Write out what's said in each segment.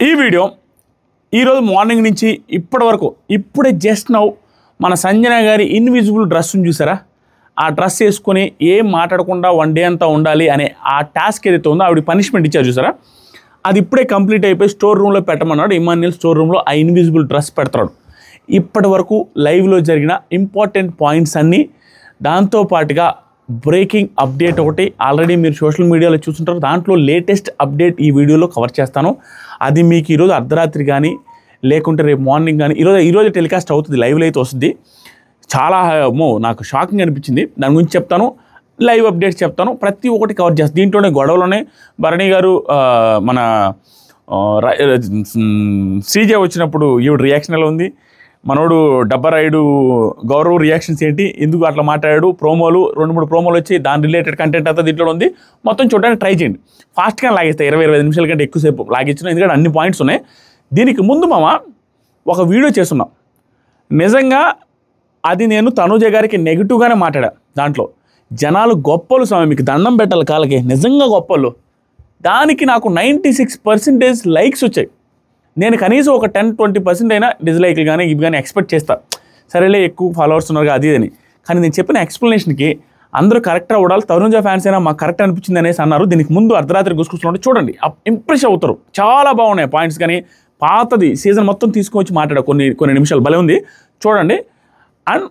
ఈ వీడియో ఈరోజు మార్నింగ్ నుంచి ఇప్పటి వరకు ఇప్పుడే జస్ట్ నౌ మన సంజన గారి ఇన్విజిబుల్ డ్రెస్ని చూసారా? ఆ డ్రెస్ వేసుకొని ఏం మాట్లాడకుండా వన్ డే అంతా ఉండాలి అనే ఆ టాస్క్ ఏదైతే ఉందో ఆవిడ పనిష్మెంట్ ఇచ్చారు చూసారా? అది ఇప్పుడే కంప్లీట్ అయిపోయి స్టోర్ రూమ్లో పెట్టమన్నాడు. ఇమాన్యుయల్ స్టోర్ రూమ్లో ఆ ఇన్విజిబుల్ డ్రెస్ పెడతాడు. ఇప్పటి వరకు లైవ్లో జరిగిన ఇంపార్టెంట్ పాయింట్స్ అన్నీ, దాంతోపాటుగా బ్రేకింగ్ అప్డేట్ ఒకటి ఆల్రెడీ మీరు సోషల్ మీడియాలో చూస్తుంటారు. దాంట్లో లేటెస్ట్ అప్డేట్ ఈ వీడియోలో కవర్ చేస్తాను. అది మీకు ఈరోజు అర్ధరాత్రి కానీ లేకుంటే రేపు మార్నింగ్ కానీ ఈరోజు టెలికాస్ట్ అవుతుంది, లైవ్లో అయితే వస్తుంది. చాలా నాకు షాకింగ్ అనిపించింది. దాని గురించి చెప్తాను, లైవ్ అప్డేట్స్ చెప్తాను, ప్రతి ఒక్కటి కవర్ చేస్తాను. దీంట్లోనే గొడవలోనే భరణి గారు మన శ్రీజ వచ్చినప్పుడు ఈవిడ రియాక్షన్ ఎలా ఉంది, మనోడు డబ్బరాయుడు గౌరవ్ రియాక్షన్స్ ఏంటి, ఎందుకు అట్లా మాట్లాడాడు, ప్రోమోలు 2-3 ప్రోమోలు వచ్చి దాని రిలేటెడ్ కంటెంట్ అంతా దీంట్లో ఉంది. మొత్తం చూడడానికి ట్రై చేయండి. ఫాస్ట్గా లాగేస్తాయి, 20-25 నిమిషాల కంటే ఎక్కువసేపు లాగించిన, ఎందుకంటే అన్ని పాయింట్స్ ఉన్నాయి. దీనికి ముందు ఒక వీడియో చేస్తున్నాం. నిజంగా అది నేను తనూజ గారికి నెగిటివ్గానే మాట్లాడా. దాంట్లో జనాలు గొప్పలు స్వామి, మీకు దండం పెట్టాలి కాళ్ళకి, నిజంగా గొప్పలు. దానికి నాకు 96% లైక్స్ వచ్చాయి. నేను కనీసం ఒక 10-20% అయినా డిస్లైక్లు కానీ ఇవి కానీ ఎక్స్పెక్ట్ చేస్తా. సరేలే ఎక్కువ ఫాలోవర్స్ ఉన్నారు అది అని. కానీ నేను చెప్పిన ఎక్స్ప్లెనేషన్కి అందరూ కరెక్ట్గా ఉండాలి, తరుణ్ ఫ్యాన్స్ అయినా మాకు కరెక్ట్ అనిపించింది అనేసి అన్నారు. దీనికి ముందు అర్ధరాత్రి గుసుకుంటే చూడండి, ఇంప్రెస్ అవుతారు. చాలా బాగున్నాయి పాయింట్స్. కానీ పాతది సీజన్ మొత్తం తీసుకొచ్చి మాట్లాడ కొన్ని నిమిషాలు భలే ఉంది, చూడండి. అండ్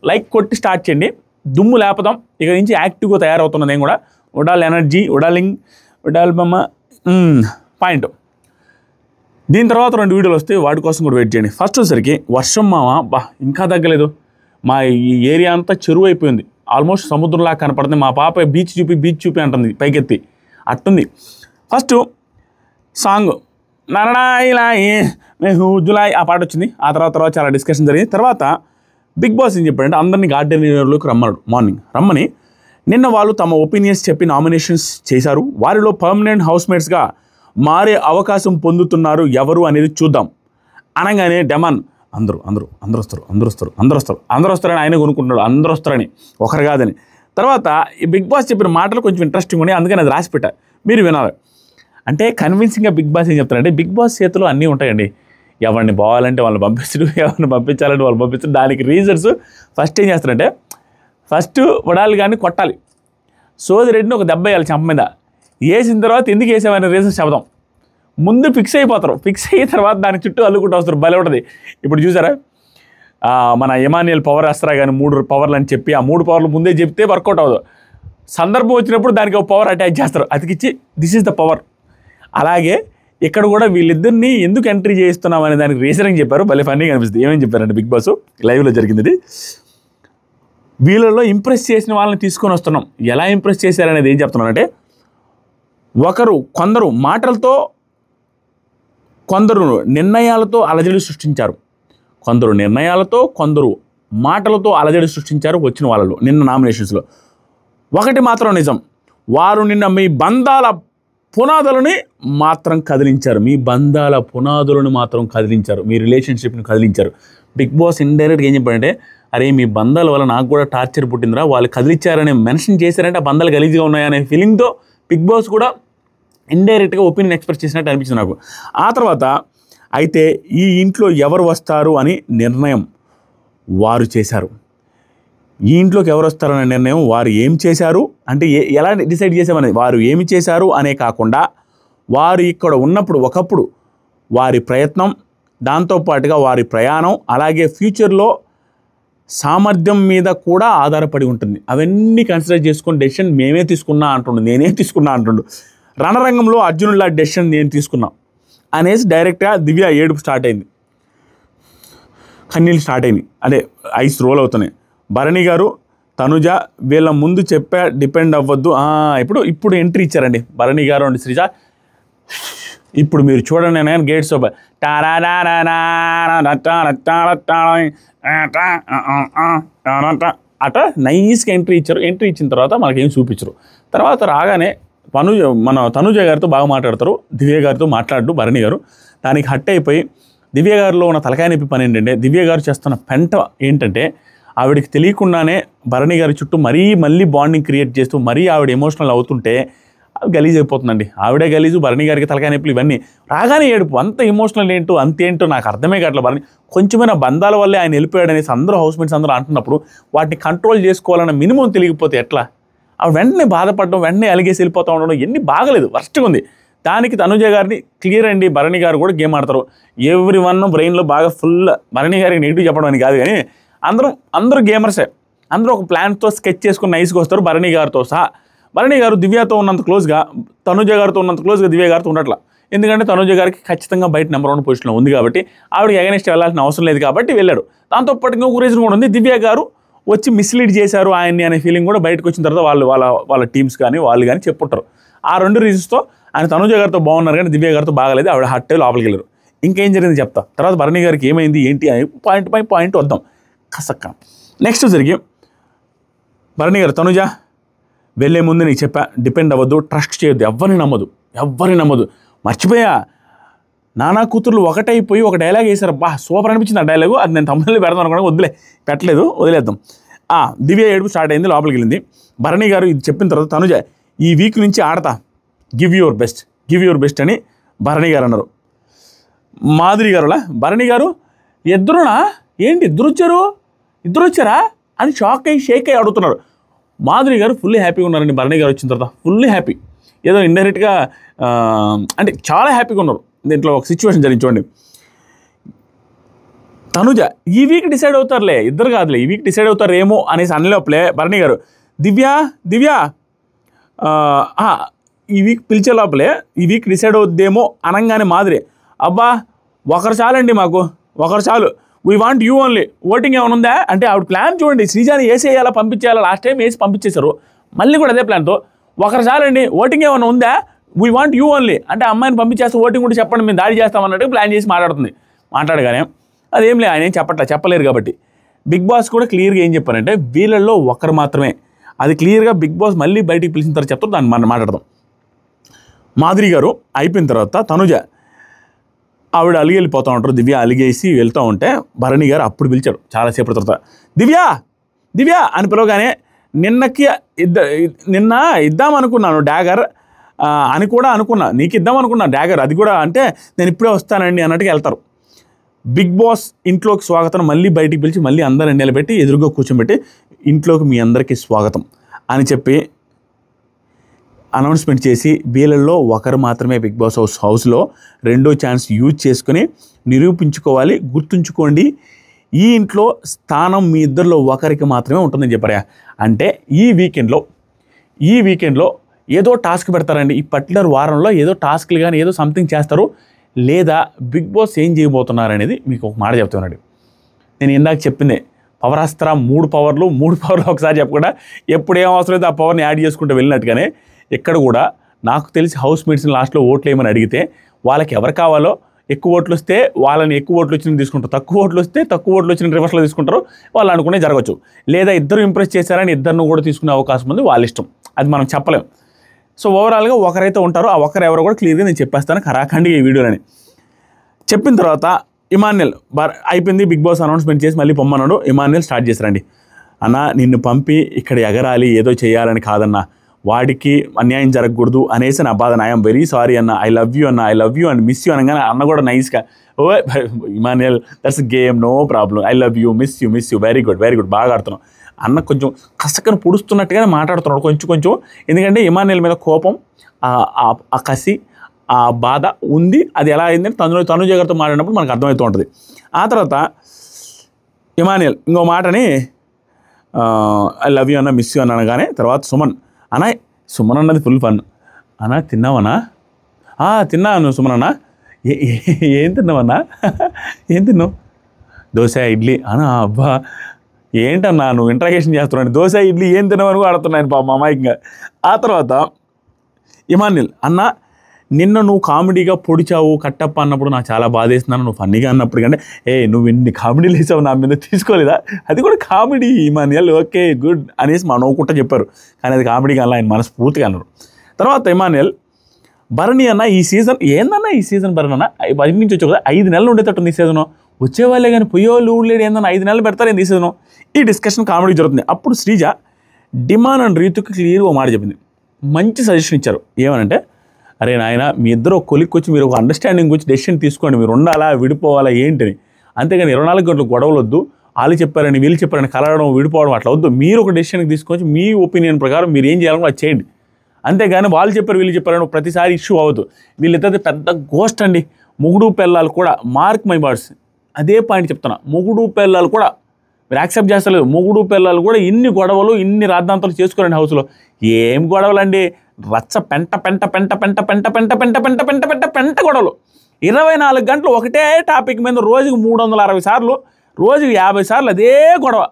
లైక్ కొట్టి స్టార్ట్ చేయండి. దుమ్ము లేపదాం. ఇక నుంచి యాక్టివ్గా తయారవుతున్నది. నేను కూడా ఉడాల్ ఎనర్జీ, ఉడాల్ బొమ్మ పాయింట్. దీని తర్వాత 2 వీడియోలు వస్తే వాటి కోసం కూడా వెయిట్ చేయండి. ఫస్ట్ వచ్చేసరికి వర్షం ఇంకా తగ్గలేదు. మా ఈ ఏరియా అంతా చెరువు అయిపోయింది, ఆల్మోస్ట్ సముద్రంలాగా కనపడుతుంది. మా పాప బీచ్ చూపి అంటుంది పైకెత్తి, అట్టుంది. ఫస్ట్ సాంగ్ నరడాయిలాయి జులై ఆ పాట వచ్చింది. ఆ తర్వాత చాలా డిస్కషన్ జరిగింది. తర్వాత బిగ్ బాస్ ఏం చెప్పాడంటే అందరినీ గార్డెన్ ఏరియాలోకి రమ్మన్నాడు. మార్నింగ్ రమ్మని నిన్న వాళ్ళు తమ ఒపీనియన్స్ చెప్పి నామినేషన్స్ చేశారు. వారిలో పర్మనెంట్ హౌస్మేట్స్గా మారే అవకాశం పొందుతున్నారు ఎవరు అనేది చూద్దాం అనగానే డెమాన్ అందరూ వస్తారని ఆయన కొనుక్కుంటున్నాడు. అందరూ వస్తారని, ఒకరు కాదని. తర్వాత ఈ బిగ్ బాస్ చెప్పిన మాటలు కొంచెం ఇంట్రెస్టింగ్ ఉన్నాయి, అందుకని అది రాసిపెట్టా, మీరు వినాలి. అంటే కన్విన్సింగ్గా బిగ్ బాస్ ఏం చెప్తారంటే, బిగ్ బాస్ చేతిలో అన్నీ ఉంటాయండి. ఎవరిని పోవాలంటే వాళ్ళని పంపించడు, ఎవరిని పంపించాలంటే వాళ్ళు పంపించడు. దానికి రీజన్స్ ఫస్ట్ ఏం చేస్తారంటే, ఫస్ట్ వడాలి కానీ కొట్టాలి, సోది రెడ్డిని ఒక దెబ్బ వేయాలి చెంప మీద. వేసిన తర్వాత ఎందుకు వేసామనే రీజన్స్ చెబుదాం. ముందు ఫిక్స్ అయిపోతారు, ఫిక్స్ అయిన తర్వాత దాని చుట్టూ అల్లుకుంటూ వస్తారు. భలే ఉంటుంది. ఇప్పుడు చూసారా, మన ఇమాన్యుయల్ పవర్ అస్త్రా కానీ 3 పవర్లు అని చెప్పి, ఆ 3 పవర్లు ముందే చెప్తే వర్కౌట్ అవ్వదు. సందర్భం వచ్చినప్పుడు దానికి ఒక పవర్ అటాచ్ చేస్తారు, అతికిచ్చి దిస్ ఈజ్ ద పవర్. అలాగే ఇక్కడ కూడా వీళ్ళిద్దరిని ఎందుకు ఎంట్రీ చేయిస్తున్నాం అనే దానికి రీజనింగ్ చెప్పారు. భలే ఫన్నీగా అనిపిస్తుంది. ఏమేమి చెప్పారంటే బిగ్ బాస్ లైవ్లో జరిగింది. వీళ్ళలో ఇంప్రెస్ చేసిన వాళ్ళని తీసుకొని వస్తున్నాం. ఎలా ఇంప్రెస్ చేశారనేది ఏం చెప్తున్నానంటే, కొందరు మాటలతో, కొందరు నిర్ణయాలతో అలజడి సృష్టించారు. కొందరు మాటలతో అలజడి సృష్టించారు వచ్చిన వాళ్ళలో నిన్న నామినేషన్స్లో. ఒకటి మాత్రం నిజం, వారు నిన్న మీ బంధాల పునాదులని మాత్రం కదిలించారు. మీ రిలేషన్షిప్ని కదిలించారు. బిగ్ బాస్ ఇండైరెక్ట్గా ఏం చెప్పారంటే, అరే మీ బంధాల వల్ల నాకు కూడా టార్చర్ పుట్టిందిరా, వాళ్ళు కదిలించారని మెన్షన్ చేశారంటే ఆ బంధాలు గలీజ్గా ఉన్నాయనే ఫీలింగ్తో బిగ్ బాస్ కూడా ఇండైరెక్ట్గా ఒపీనియన్ ఎక్స్ప్రెస్ చేసినట్టు అనిపించింది నాకు. ఆ తర్వాత అయితే ఈ ఇంట్లో ఎవరు వస్తారు అని నిర్ణయం వారు చేశారు. ఈ ఇంట్లోకి ఎవరు వస్తారనే నిర్ణయం వారు ఏం చేశారు అంటే, ఎలా డిసైడ్ చేసామనేది వారు ఏమి చేశారు అనే కాకుండా, వారు ఇక్కడ ఉన్నప్పుడు ఒకప్పుడు వారి ప్రయత్నం, దాంతోపాటుగా వారి ప్రయాణం, అలాగే ఫ్యూచర్లో సామర్థ్యం మీద కూడా ఆధారపడి ఉంటుంది. అవన్నీ కన్సిడర్ చేసుకుని డెసిషన్ నేనే తీసుకున్నా అంటుండు. రణరంగంలో అర్జునుడిలా డెసిషన్ నేను తీసుకున్నా అనేసి డైరెక్ట్గా దివ్య ఏడుపు స్టార్ట్ అయింది, కన్నీళ్ళు స్టార్ట్ అయినాయి, అదే ఐస్ రోల్ అవుతున్నాయి. భరణి గారు, తనుజ వీళ్ళ ముందు చెప్పా డిపెండ్ అవ్వద్దు. ఇప్పుడు ఎంట్రీ ఇచ్చారండి భరణి గారు అండి శ్రీజ. ఇప్పుడు మీరు చూడండి, నేను గేట్స్ అట నైస్గా ఎంట్రీ ఇచ్చారు. ఎంట్రీ ఇచ్చిన తర్వాత మనకేం చూపించరు. తర్వాత రాగానే మన తనుజ గారితో బాగా మాట్లాడతారు, దివ్య గారితో మాట్లాడు భరణి గారు. దానికి హట్ అయిపోయి దివ్య గారిలో ఉన్న తలకాయ నొప్పి పని ఏంటంటే, దివ్య గారు చేస్తున్న పెంట ఏంటంటే, ఆవిడకి తెలియకుండానే భరణి గారి చుట్టూ మళ్ళీ బాండింగ్ క్రియేట్ చేస్తూ ఆవిడ ఎమోషనల్ అవుతుంటే గలీజ్ అయిపోతుందండి. ఆవిడే గలీజు, భరణి గారికి తలకాయ నొప్పులు, ఇవన్నీ రాగానే ఏడుపు. అంత ఎమోషనల్ ఏంటో అంతేంటో నాకు అర్థమే కావట్లే. భరణి కొంచెమైనా బంధాల వల్లే ఆయన వెళ్ళిపోయాడు అనేసి అందరూ హౌస్మేట్స్ అందరూ అంటున్నప్పుడు వాటిని కంట్రోల్ చేసుకోవాలన్న మినిమం తెలియకపోతే ఎట్లా? ఆవిడ వెంటనే బాధపడడం, వెంటనే అలిగేసి వెళ్ళిపోతూ ఉండడం, ఎన్ని బాగలేదు, వర్స్ట్గా ఉంది. దానికి తనుజ గారిని క్లియర్ అండి. భరణి గారు కూడా గేమ్ ఆడతారు. ఎవ్రీ వన్ బ్రెయిన్లో బాగా ఫుల్. భరణి గారికి నెగిటివ్ చెప్పడం అని కాదు, కానీ అందరూ గేమర్సే. అందరూ ఒక ప్లాన్తో స్కెచ్ చేసుకుని నైస్గా వస్తారు. భరణి గారితో సహా. భరణి గారు దివ్యతో ఉన్నంత క్లోజ్గా తనుజ గారితో ఉన్నంత క్లోజ్గా దివ్య గారితో ఉండట్లా. ఎందుకంటే తనుజ గారికి ఖచ్చితంగా బయట నెంబర్ 1 పొజిషన్లో ఉంది కాబట్టి ఆవిడకి అగైనెస్ట్ వెళ్ళాల్సిన అవసరం లేదు కాబట్టి వెళ్ళాడు. దాంతోపాటు ఇంకొక రీజన్ కూడా ఉంది. దివ్య గారు వచ్చి మిస్లీడ్ చేశారు ఆయన్ని అనే ఫీలింగ్ కూడా బయటకు వచ్చిన తర్వాత వాళ్ళ టీమ్స్ కానీ వాళ్ళు కానీ చెప్పుంటారు. ఆ 2 రీజన్స్తో ఆయన తనుజ గారితో బాగున్నారు కానీ దివ్య గారితో బాగలేదు. ఆవిడ హట్టే లోపలికి వెళ్ళారు. ఇంకేం జరిగింది చెప్తా. తర్వాత భరణి గారికి ఏమైంది ఏంటి అని పాయింట్ బై పాయింట్ వద్దాం కసక్క. నెక్స్ట్ జరిగి భరణి గారు, తనుజ వెళ్ళే ముందు నీకు చెప్పా, డిపెండ్ అవ్వద్దు, ట్రస్ట్ చేయొద్దు, ఎవరిని నమ్మదు. మర్చిపోయా, నానా కూతుర్లు ఒకటైపోయి ఒక డైలాగ్ వేశారు. సూపర్ అనిపించింది ఆ డైలాగు. అది నేను తమిళలో పెడదాం అనుకున్నా, వదిలేద్దాం. దివ్య ఏడుపు స్టార్ట్ అయింది, లోపలికి వెళ్ళింది. భరణి గారు ఇది చెప్పిన తర్వాత తనుజ ఈ వీక్ నుంచి ఆడతా, గివ్ యువర్ బెస్ట్ అని భరణి గారు అన్నారు. మాధురి గారులా భరణి గారు ఇద్దరునా ఏంటి ఇద్దరు వచ్చారా అని షేక్ అయ్యి అడుగుతున్నారు. మాధురి గారు ఫుల్లీ హ్యాపీగా ఉన్నారండి. భరణి గారు వచ్చిన తర్వాత ఫుల్లీ హ్యాపీ, ఏదో ఇండైరెక్ట్గా అంటే చాలా హ్యాపీగా ఉన్నారు. దీంట్లో ఒక సిచ్యువేషన్ జరిగింది చూడండి. తనుజ ఈ వీక్ డిసైడ్ అవుతారులే, ఇద్దరు కాదులే, ఈ వీక్ డిసైడ్ అవుతారేమో అనేసి అనలోపలే భరణి గారు దివ్య ఈ వీక్ పిలిచే లోపలే ఈ వీక్ డిసైడ్ అవుద్దేమో అనగానే మాదిరి, అబ్బా ఒకరు చాలండి, మాకు ఒకరు చాలు, we want you only, voting ఏమైనా ఉందా అంటే ఆవిడ ప్లాన్ చూడండి. శ్రీజాని వేసేయాలా పంపించేయాలా, లాస్ట్ టైం వేసి పంపించేశారు, మళ్ళీ కూడా అదే ప్లాన్తో ఒకరు చాలండి, ఓటింగ్ ఏమైనా ఉందా, వీ వాంట్ యూ ఓన్లీ అంటే అమ్మాయిని పంపించేస్తే ఓటింగ్ కూడా చెప్పండి, మేము దాడి చేస్తామన్నట్టు ప్లాన్ చేసి మాట్లాడగానే అదేం లేదు, ఆయన ఏం చెప్పలేరు కాబట్టి బిగ్ బాస్ కూడా క్లియర్గా ఏం చెప్పారంటే వీళ్ళల్లో ఒకరు మాత్రమే, అది క్లియర్గా బిగ్ బాస్ మళ్ళీ బయటికి పిలిచిన తర్వాత చెప్తారు, దాన్ని మనం మాట్లాడదాం. మాధురి గారు అయిపోయిన తర్వాత తనుజ ఆవిడ అలిగి వెళ్ళిపోతూ ఉంటారు. దివ్య అలిగేసి వెళ్తూ ఉంటే భరణి గారు అప్పుడు పిలిచారు చాలాసేపటి తర్వాత, దివ్య అని పిలవగానే నిన్న ఇద్దామనుకున్నాను డాగర్ అని కూడా అనుకున్నా, నీకు ఇద్దామనుకున్నా డాగర్, అది కూడా అంటే నేను ఇప్పుడే వస్తానండి అన్నట్టుగా వెళ్తారు. బిగ్ బాస్ ఇంట్లోకి స్వాగతం మళ్ళీ బయటికి పిలిచి మళ్ళీ అందరిని నిలబెట్టి ఎదురుగా కూర్చోబెట్టి ఇంట్లోకి మీ అందరికీ స్వాగతం అని చెప్పి అనౌన్స్మెంట్ చేసి వీళ్ళల్లో ఒకరు మాత్రమే బిగ్ బాస్ హౌస్లో రెండో ఛాన్స్ యూజ్ చేసుకుని నిరూపించుకోవాలి. గుర్తుంచుకోండి, ఈ ఇంట్లో స్థానం మీ ఇద్దరిలో ఒకరికి మాత్రమే ఉంటుందని చెప్పారా. అంటే ఈ వీకెండ్లో ఏదో టాస్క్ పెడతారండి. ఈ పర్టికులర్ వారంలో ఏదో టాస్క్లు కానీ ఏదో సంథింగ్ చేస్తారు, లేదా బిగ్ బాస్ ఏం చేయబోతున్నారు అనేది మీకు ఒక మాట చెప్తున్నాడు. నేను ఇందాక చెప్పిందే పవరాస్త్ర 3 పవర్లు ఒకసారి చెప్పకుండా ఎప్పుడేం అవసరం అయితే ఆ పవర్ని యాడ్ చేసుకుంటూ వెళ్ళినట్టుగానే ఇక్కడ కూడా నాకు తెలిసి హౌస్ మేట్స్ని లాస్ట్లో ఓట్లు వేయమని అడిగితే వాళ్ళకి ఎవరు కావాలో ఎక్కువ ఓట్లు వస్తే వాళ్ళని ఎక్కువ ఓట్లు వచ్చిన తీసుకుంటారు, తక్కువ ఓట్లు వస్తే తక్కువ ఓట్లు వచ్చిన రివర్స్లో తీసుకుంటారు, వాళ్ళు అనుకునే జరగచ్చు. లేదా ఇద్దరు ఇంప్రెస్ చేశారని ఇద్దరిని కూడా తీసుకునే అవకాశం ఉంది, వాళ్ళ ఇష్టం, అది మనం చెప్పలేం. సో ఓవరాల్గా ఒకరైతే ఉంటారో ఆ ఒకరు ఎవరో కూడా క్లియర్గా నేను చెప్పేస్తాను ఖరాఖండిగా ఈ వీడియోలని. చెప్పిన తర్వాత ఇమాన్యుయల్ అయిపోయింది, బిగ్ బాస్ అనౌన్స్మెంట్ చేసి మళ్ళీ పొమ్మన్నాడు. ఇమాన్యుయల్ స్టార్ట్ చేశారండి, అన్న నిన్ను పంపి ఇక్కడ ఎగరాలి ఏదో చేయాలని కాదన్నా, వాడికి అన్యాయం జరగకూడదు అనేసి నా బాధ. ఐఎమ్ వెరీ సారీ అన్న, I love you and miss you అనగానే అన్న కూడా నైస్గా, oh Emmanuel that's game, no problem, I love you, miss you, very good బాగా ఆడుతున్నాం అన్న. కొంచెం కసకను పుడుస్తున్నట్టుగానే మాట్లాడుతున్నాడు కొంచెం, ఎందుకంటే ఇమాన్యుయల్ మీద కోపం, ఆ కసి, ఆ బాధ ఉంది. అది ఎలా అయిందని తనుజ గారితో మాట్లాడినప్పుడు మనకు అర్థమవుతూ ఉంటుంది. ఆ తర్వాత ఇమాన్యుయల్ ఇంకో మాటని ఐ లవ్ యూ అన్న, మిస్ యూ అన్న అనగానే తర్వాత సుమన్ అన్నది ఫుల్ ఫన్. అన్నా తిన్నావన్నా? తిన్నాను సుమన్ అన్న. ఏం తిన్నావన్నా? ఏం తిన్నావు? దోశ ఇడ్లీ అన్నా. అబ్బా ఏంటన్నా నువ్వు ఇంట్రాగేషన్ చేస్తున్నాను, దోశ ఇడ్లీ ఏం తిన్నావని కూడా ఆడుతున్నాను పాప మా అమ్మాయిగా. ఆ తర్వాత ఇమాన్యుయల్ అన్న నిన్న నువ్వు కామెడీగా పొడిచావు కట్టప్ప అన్నప్పుడు నాకు చాలా బాధేస్తున్నాను, నువ్వు ఫన్నీగా అన్నప్పుడు కంటే నువ్వు ఎన్ని కామెడీలు వేసావు నా మీద తీసుకోలేదా, అది కూడా కామెడీ ఇమాన్యుయల్, ఓకే గుడ్ అనేసి మా నవ్వుకుంటా చెప్పారు, కానీ అది కామెడీగా అలా ఆయన మనస్ఫూర్తిగా అన్నారు. తర్వాత ఇమాన్యుయల్ భరణి అన్న ఈ సీజన్ ఏందన్నా, ఈ సీజన్ భరణి అన్న 10 నుంచి వచ్చావు కదా, 5 నెలలు ఉండేటట్టుంది ఈ సీజను, వచ్చేవాళ్ళే కానీ పోయేవాళ్ళు ఊళ్ళేడు ఏందన్నా 5 నెలలు పెడతారు ఏంది ఈ సీజను. ఈ డిస్కషన్ కామెడీ జరుగుతుంది. అప్పుడు శ్రీజ డిమాండ్ అండ్ రీతుకి క్లియర్గా మాట చెప్పింది, మంచి సజెషన్ ఇచ్చారు. ఏమనంటే, అరే నాయన మీ ఇద్దరు కొలిక్కి వచ్చి మీరు ఒక అండర్స్టాండింగ్ వచ్చి డెసిషన్ తీసుకోండి, మీరు ఉండాలా విడిపోవాలా ఏంటని. అంతేగాని 24 గంటలు గొడవలు వద్దు, వాళ్ళు చెప్పారని వీళ్ళు చెప్పారని కలవడం విడిపోవడం అట్లా వద్దు. మీరు ఒక డెసిషన్కి తీసుకొచ్చి మీ ఒపీనియన్ ప్రకారం మీరు ఏం చేయాలో అది చేయండి. అంతేగాని వాళ్ళు చెప్పారు వీళ్ళు చెప్పారని ప్రతిసారి ఇష్యూ అవ్వదు. వీళ్ళిద్దరిది పెద్ద గోస్ట్ అండి. మొగుడు పెళ్ళాలు కూడా, మార్క్ మై వర్డ్స్, అదే పాయింట్ చెప్తున్నా, మొగుడు పెళ్ళాలు కూడా మీరు యాక్సెప్ట్ చేస్తలేదు. మొగుడు పిల్లలు కూడా ఇన్ని గొడవలు ఇన్ని రాద్ధాంతాలు చేసుకోరండి హౌస్లో. ఏం గొడవలండి, రచ్చ పెంట పెంట పెంట పెంట పెంట పెంట పెంట పెంట పెంట పెంట పెంట గొడవలు. 24 గంటలు ఒకటే టాపిక్ మీద రోజుకి 360 సార్లు, రోజుకి 50 సార్లు అదే గొడవ.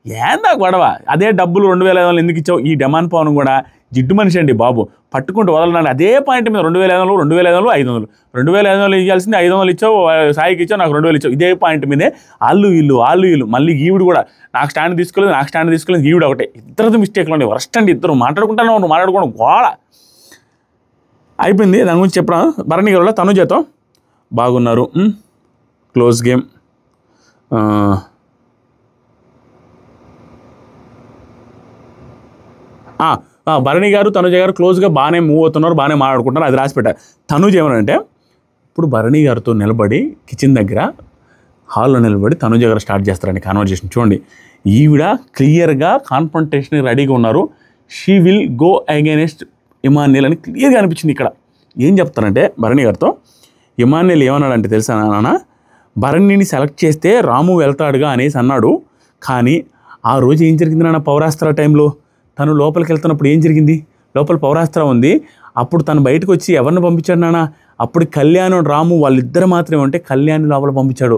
ఏందా గొడవ? అదే డబ్బులు 2,500 ఎందుకు ఇచ్చావు? ఈ డిమాండ్ పవన్ కూడా జిడ్డు మనిషి అండి బాబు, పట్టుకుంటూ వదలడానికి అదే పాయింట్ మీద 2,500 2,500 500 2,500 ఇవ్వాల్సింది 500 ఇచ్చావు, సాయికి ఇచ్చావు, నాకు 2,000 ఇచ్చావు. ఇదే పాయింట్ మీదే వాళ్ళు వీళ్ళు మళ్ళీ ఈవిడ కూడా నాకు స్టాండ్ తీసుకోలేదు ఈవిడ ఒకటే. ఇద్దరిది మిస్టేక్లు అండి, వరస్ట్ అండి. ఇద్దరు మాట్లాడుకోవడం గోడ అయిపోయింది. దాని గురించి చెప్పడం భరణి గారు తనుజతో బాగున్నారు, క్లోజ్ గేమ్, భరణి గారు తనుజ గారు క్లోజ్గా బాగానే మూవ్ అవుతున్నారు, బాగానే మాట్లాడుకుంటున్నారు. అది రాసి పెట్టారు. తనుజ ఏమనంటే, ఇప్పుడు భరణి గారితో నిలబడి కిచెన్ దగ్గర హాల్లో నిలబడి తనుజ గారు స్టార్ట్ చేస్తారండి కాన్వర్జేషన్. చూడండి, ఈవిడ క్లియర్గా కాన్ఫ్రంటేషన్ రెడీగా ఉన్నారు. She will go against Emmanuel అని క్లియర్గా అనిపించింది. ఇక్కడ ఏం చెప్తారంటే భరణి గారితో, ఇమాన్యుయల్ ఏమన్నాడంటే తెలుసా నాన్న, భరణిని సెలెక్ట్ చేస్తే రాము వెళ్తాడుగా అనేసి అన్నాడు. కానీ ఆ రోజు ఏం జరిగింది నాన్న, పౌరాస్త్ర టైంలో తను లోపలికి వెళ్తున్నప్పుడు ఏం జరిగింది? లోపల పౌరాస్త్ర ఉంది. అప్పుడు తను బయటకు వచ్చి ఎవరిని పంపించాడు నాన్న? అప్పుడు కళ్యాణ్ రాము వాళ్ళిద్దరు మాత్రమే ఉంటే కళ్యాణ్ లోపల పంపించాడు.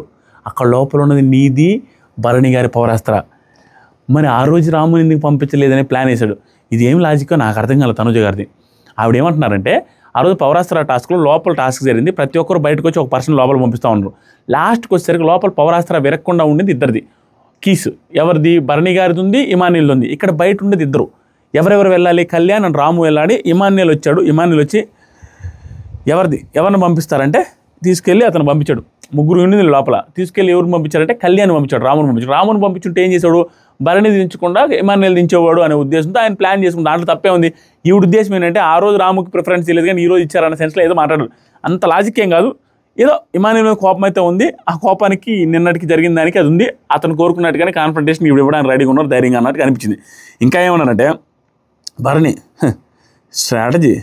అక్కడ లోపల ఉన్నది నీది భరణి గారి పౌరాస్త్ర. మరి ఆ రోజు రాముని ఎందుకు పంపించలేదని ప్లాన్ వేశాడు. ఇది ఏం లాజిక్కో నాకు అర్థం కాలేదు తనుజ గారిది. ఆవిడ ఏమంటున్నారంటే, ఆ రోజు పౌరాస్త్ర టాస్క్లో లోపల టాస్క్ జరిగింది, ప్రతి ఒక్కరు బయటకు వచ్చి ఒక పర్సన్ లోపల పంపిస్తూ ఉన్నారు. లాస్ట్కి వచ్చేసరికి లోపల పౌరాస్త్ర విరక్కుండా ఉండేది ఇద్దరిది కీస్. ఎవరిది? భరణి గారిది ఉంది, ఇమాన్యుయల్ ఉంది. ఇక్కడ బయట ఉండేది ఇద్దరు. ఎవరెవరు వెళ్ళాలి? కళ్యాణ్ అండ్ రాము వెళ్ళాలి. ఇమాన్యుయల్ వచ్చాడు. ఇమాన్యుయల్ వచ్చి ఎవరిని పంపిస్తారంటే తీసుకెళ్ళి అతను పంపించాడు. ముగ్గురు ఉండింది లోపల. తీసుకెళ్ళి ఎవరిని పంపించారంటే కళ్యాణ్ పంపించాడు, రాముని పంపించుంటే ఏం చేశాడు? భరణి దించకుండా ఇమాన్యుయల్ దించేవాడు అనే ఉద్దేశంతో ఆయన ప్లాన్ చేసుకుంది. దాంట్లో తప్పే ఉంది. ఈవిడ ఉద్దేశం ఏంటంటే ఆ రోజు రాముకి ప్రిఫరెన్స్ ఇవ్వలేదు కానీ ఈ రోజు ఇచ్చారన్న సెన్స్లో ఏదో మాట్లాడారు. అంత లాజిక్ ఏం కాదు. ఏదో ఇమాన్యుయల్ కోపం అయితే ఉంది. ఆ కోపానికి నిన్నటికి జరిగిన దానికి అది ఉంది. అతను కోరుకున్నట్టుగానే కాన్ఫ్రంటేషన్ ఇవి ఇవ్వడానికి రెడీగా ఉన్నారు, ధైర్యంగా అన్నట్టు అనిపించింది. ఇంకా ఏమన్నానంటే, భరణి స్ట్రాటజీ,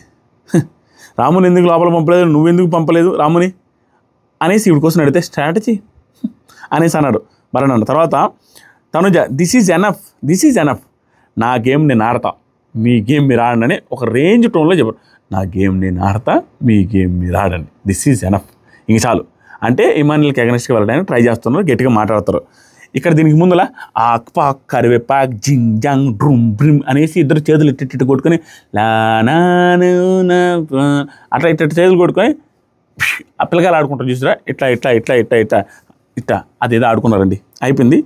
రాముని ఎందుకు లోపల పంపలేదు, నువ్వెందుకు పంపలేదు రాముని అనేసి ఇవి కోసం అడిగితే స్ట్రాటజీ అనేసి అన్నాడు భరణి అన్న. తర్వాత తనుజ, దిస్ ఈజ్ ఎనఫ్, నా గేమ్ నేను ఆడతా, మీ గేమ్ మీరు ఆడండి ఒక రేంజ్ టోన్లో చెప్పారు. నా గేమ్ నేను ఆడతా, మీ గేమ్ మీరు ఆడండి, దిస్ ఈజ్ ఎనఫ్, ఇంక చాలు. అంటే ఇమాన్యుయల్కి అగెన్స్ట్గా వెళ్ళడానికి ట్రై చేస్తున్నారు, గట్టిగా మాట్లాడతారు. ఇక్కడ దీనికి ముందులా పాక్ కరివేపాక్ జింగ్ జాంగ్ డ్రూమ్ బ్రిమ్ అనేసి ఇద్దరు చేతులు ఇట్టి కొట్టుకొని అట్లా ఇట్లా చేతులు కొట్టుకొని ఆ పిల్లకాయలు ఆడుకుంటారు చూసారా, ఇట్లా అదేదో ఆడుకున్నారండి. అయిపోయింది.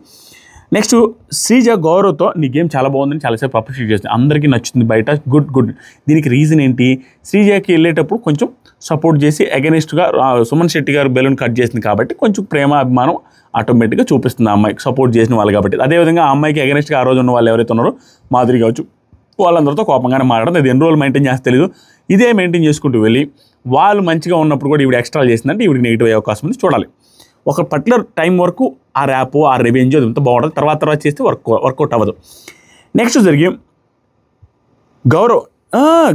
నెక్స్ట్ శ్రీజ గౌరవ్తో నీ గేమ్ చాలా బాగుందని చాలాసేపు అప్రిషియేట్ చేస్తుంది, అందరికీ నచ్చుతుంది బయట, గుడ్. దీనికి రీజన్ ఏంటి? శ్రీజకి వెళ్ళేటప్పుడు కొంచెం సపోర్ట్ చేసి అగెనిస్ట్గా సుమన్ శెట్టి గారు బెలూన్ కట్ చేసింది కాబట్టి కొంచెం ప్రేమ అభిమానం ఆటోమేటిక్గా చూపిస్తుంది ఆ అమ్మాయికి, సపోర్ట్ చేసిన వాళ్ళు కాబట్టి. అదేవిధంగా ఆ అమ్మాయికి అగెనిస్ట్గా ఆ రోజు ఉన్న వాళ్ళు ఎవరైతే ఉన్నారో మాధురి కావచ్చు, వాళ్ళందరితో కోపంగానే మాట్లాడడం. ఇది ఎన్ని రోజులు మెయింటైన్ చేస్తే తెలియదు. ఇదే మెయింటైన్ చేసుకుంటూ వెళ్ళి వాళ్ళు మంచిగా ఉన్నప్పుడు కూడా ఈవిడ ఎక్స్ట్రా చేసిందంటే ఈవిడికి నెగిటివ్ అయ్యే అవకాశం ఉంది, చూడాలి. ఒక పర్టికులర్ టైం వరకు ఆ ర్యాప్ ఆ రివెంజ్ అదంతా బాగుంటుంది, తర్వాత చేస్తే వర్కౌట్ అవ్వదు. నెక్స్ట్ జరిగి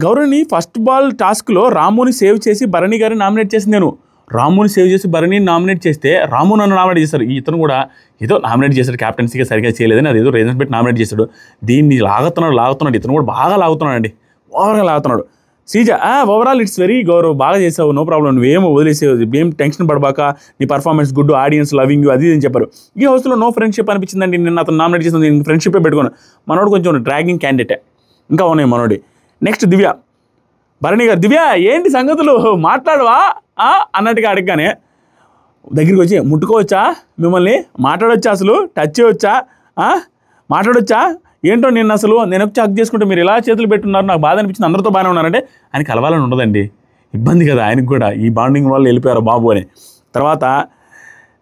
గౌరవ్ని ఫస్ట్ బాల్ టాస్క్లో రాముని సేవ్ చేసి భరణి గారిని నామినేట్ చేసింది నేను. రాముని సేవ్ చేసి భరణిని నామినేట్ చేస్తే రాము నన్ను నామినేట్ చేశారు. ఇతను కూడా ఏదో నామినేట్ చేశాడు, క్యాప్టెన్సీగా సరిగ్గా చేయలేదని అది ఏదో రీజన్ పెట్టి నామినేట్ చేశాడు. దీన్ని లాగుతున్నాడు, ఇతను కూడా బాగా లాగుతున్నాడు అండి, ఓవర్గా లాగుతున్నాడు. Sreeja overall it's very Gaurav, బాగా చేసావు, నో ప్రాబ్లం, నువ్వేమో వదిలేసావు, ఏం టెన్షన్ పడబాక, నీ performance good, audience loving you అది అని చెప్పారు. ఈ హౌస్లో నో ఫ్రెండ్షిప్ అనిపించిందండి. నిన్న అతను నామినేట్ చేసింది, నేను ఫ్రెండ్షిప్పే పెట్టుకున్నాను. మనోడు కొంచెం డ్రాగింగ్ క్యాండిడేటే, ఇంకా ఉన్నాయి మనోడి. నెక్స్ట్ దివ్య, భరణి గారు, దివ్య ఏంటి సంగతులు మాట్లాడవా అన్నట్టుగా అడగగానే దగ్గరికి వచ్చి ముట్టుకోవచ్చా, మిమ్మల్ని మాట్లాడొచ్చా, అసలు టచ్ చేయవచ్చా, మాట్లాడొచ్చా ఏంటో, నేను వచ్చి హక్ చేసుకుంటే మీరు ఇలా చేతులు పెట్టున్నారు, నాకు బాధ అనిపించింది, అందరితో బాగానే ఉన్నారంటే ఆయన కలవాలని ఉండదండి, ఇబ్బంది కదా ఆయనకు కూడా, ఈ బాండింగ్ వల్ల వెళ్ళిపోయారు బాబు అని. తర్వాత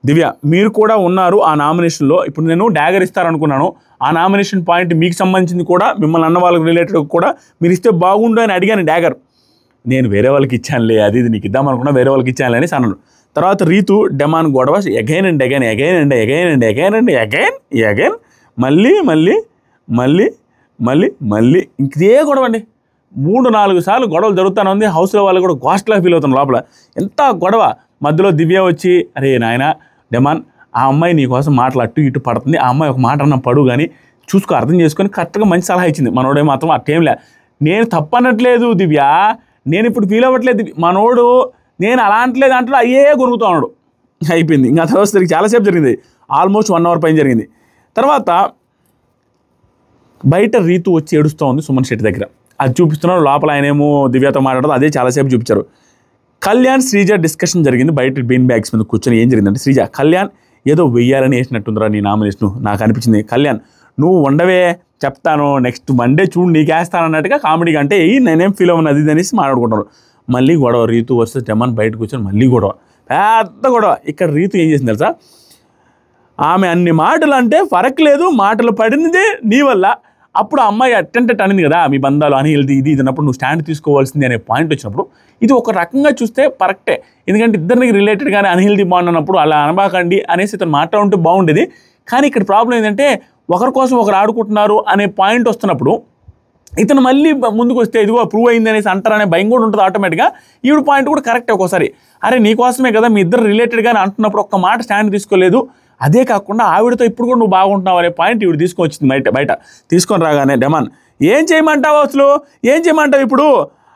దివ్య, మీరు కూడా ఉన్నారు ఆ నామినేషన్లో, ఇప్పుడు నేను డ్యాగర్ ఇస్తారనుకున్నాను, ఆ నామినేషన్ పాయింట్ మీకు సంబంధించింది కూడా మిమ్మల్ని అన్న వాళ్ళకి రిలేటెడ్ కూడా మీరు ఇస్తే బాగుండు అని అడిగాను డాగర్. నేను వేరే వాళ్ళకి ఇచ్చానులే, అది ఇది నీకు ఇద్దామనుకున్నా వేరే వాళ్ళకి ఇచ్చానులే అని అన్నాను. తర్వాత రీతు డెమాన్ గొడవ again and again again and again and again and again again మళ్ళీ మళ్ళీ మళ్ళీ మళ్ళీ మళ్ళీ ఇంకే గొడవ అండి. 3-4 సార్లు గొడవలు జరుగుతూనే ఉంది. హౌస్లో వాళ్ళు కూడా గోస్ట్లా ఫీల్ అవుతున్నారు లోపల. ఎంత గొడవ. మధ్యలో దివ్య వచ్చి అరే నాయన డెమాన్ ఆ అమ్మాయి నీ కోసం మాటలు అటు ఇటు పడుతుంది, ఆ అమ్మాయి ఒక మాట అన్న పడు కానీ చూసుకో, అర్థం చేసుకొని కరెక్ట్గా మంచి సలహా ఇచ్చింది. మనోడే మాత్రం అట్టేంలే. నేను తప్పనట్లేదు దివ్య, నేను ఇప్పుడు ఫీల్ అవ్వట్లేదు. మనోడు నేను అలా అంటలేదు అంటాడు, అయ్యే కొనుక్కుతా ఉన్నాడు. అయిపోయింది. ఇంకా తర్వాత తిరిగి చాలాసేపు జరిగింది, ఆల్మోస్ట్ 1 అవర్ పైన జరిగింది. తర్వాత బయట రీతు వచ్చి ఏడుస్తూ ఉంది సుమన్ శెట్టి దగ్గర, అది చూపిస్తున్నారు. లోపల ఆయనేమో దివ్యతో మాట్లాడదు, అదే చాలాసేపు చూపించారు. కళ్యాణ్ శ్రీజ డిస్కషన్ జరిగింది బయట బీన్ బ్యాగ్స్ మీద కూర్చొని. ఏం జరిగిందంటే శ్రీజ కళ్యాణ్ ఏదో వెయ్యాలని వేసినట్టుందిరా నీ నామినేషన్, నాకు అనిపించింది. కళ్యాణ్ నువ్వు ఉండవే చెప్తాను, నెక్స్ట్ మండే చూడు నీకు వేస్తాను అన్నట్టుగా కామెడీగా అంటే నేనేం ఫీల్ అవ్వను అది అనేసి మాట్లాడుకుంటారు. మళ్ళీ గొడవ, రీతు వర్సెస్ డెమాన్ బయట కూర్చొని మళ్ళీ గొడవ, పెద్ద గొడవ. ఇక్కడ రీతు ఏం చేసింది తెలుసా, ఆమె అన్ని మాటలు అంటే ఫరక్ లేదు, మాటలు పడినదే నీ వల్ల. అప్పుడు అమ్మాయి అటెంటెట్ అనింది కదా మీ బంధాలు అని ఇది ఇది అన్నప్పుడు నువ్వు స్టాండ్ తీసుకోవాల్సింది అనే పాయింట్ వచ్చినప్పుడు ఇది ఒక రకంగా చూస్తే కరెక్టే. ఎందుకంటే ఇద్దరికి రిలేటెడ్గానే అన్హెల్దీ బాండ్ అన్నప్పుడు అలా అనబాకండి అనేసి ఇతను మాట్లాడుంటే బాగుండేది. కానీ ఇక్కడ ప్రాబ్లం ఏంటంటే ఒకరి కోసం ఒకరు ఆడుకుంటున్నారు అనే పాయింట్ వస్తున్నప్పుడు ఇతను మళ్ళీ ముందుకు వస్తే ఇదిగో ప్రూవ్ అయింది అనేసి అంటారనే భయం కూడా ఉంటుంది ఆటోమేటిక్గా. ఈవిడ పాయింట్ కూడా కరెక్టే ఒక్కోసారి. అరే నీకోసమే కదా మీ ఇద్దరు రిలేటెడ్గానే అంటున్నప్పుడు ఒక్క మాట స్టాండ్ తీసుకోలేదు, అదే కాకుండా ఆవిడతో ఇప్పుడు కూడా నువ్వు బాగుంటున్నావు అనే పాయింట్ ఈవిడ తీసుకొచ్చింది బయట తీసుకొని రాగానే డెమాన్ ఏం చేయమంటావు అసలు ఏం చేయమంటావు ఇప్పుడు